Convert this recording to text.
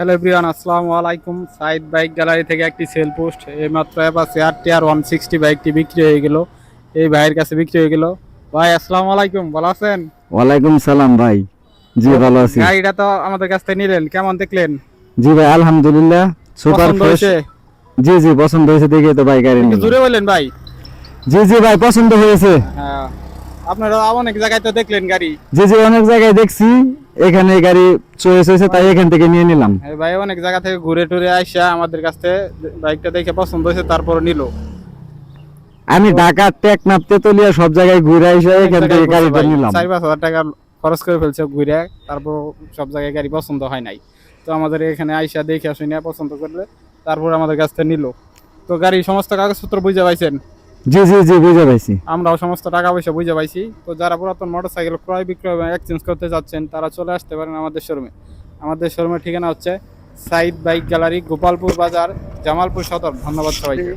Hello everyone, আসসালামু আলাইকুম। Saeed bike gallery থেকে একটি সেল পোস্ট এইমাত্র অ্যাপাচি আরটিআর 160 বাইকটি বিক্রি হয়ে গেল। এই ভাইয়ের কাছে বিক্রি হয়ে গেল। ভাই আসসালামু আলাইকুম, ভালো আছেন? ওয়ালাইকুম সালাম ভাই। জি ভালো আছি। গাড়িটা তো আমাদের কাছ থেকে নিলেন, কেমন দেখলেন? জি ভাই আলহামদুলিল্লাহ সুপার পছন্দ ফ্রেশ। হয়েছে? জি জি পছন্দ হয়েছে দেখে তো ভাই গাড়ি একটু নিলাম। জোরে বললেন ভাই। জি জি ভাই পছন্দ হয়েছে। হ্যাঁ, আপনারা অনেক জায়গায় তো দেখলেন গাড়ি। জি জি অনেক জায়গায় দেখছি, এখানে গাড়ি চয়েস হয়েছে তাই এখান থেকে নিয়ে নিলাম। এই ভাই অনেক জায়গা থেকে ঘুরে টুরে আইসা আমাদের কাছ থেকে বাইকটা দেখে পছন্দ হয়েছে, তারপর নিল। আমি ঢাকা টেকনাফ তেতুলিয়া সব জায়গায় ঘুরে এসে অনেক এখান জায়গায় থেকে ঘুরছে গাড়িটা ভাই, নিলাম। 4-5 হাজার টাকা খরচ করে ফেলছে ঘুরে, তারপর সব জায়গায় গাড়ি পছন্দ হয় নাই। তো আমাদের এখানে আইসা দেখে শুনে পছন্দ করলে তারপর আমাদের কাছ থেকে নিল। তো গাড়ি সমস্ত কাগজপত্র বুঝে পাইছেন? জি জি জি বুঝে পাইছি। আমরাও সমস্ত টাকা পয়সা বুঝে পাইছি। তো যারা পুরাতন মোটরসাইকেল ক্রয় বিক্রয় এবং এক্সচেঞ্জ করতে যাচ্ছেন তারা চলে আসতে পারেন আমাদের শোরুমে। আমাদের শোরুমের ঠিকানা হচ্ছে সাইদ বাইক গ্যালারি, গোপালপুর বাজার, জামালপুর সদর। ধন্যবাদ সবাইকে।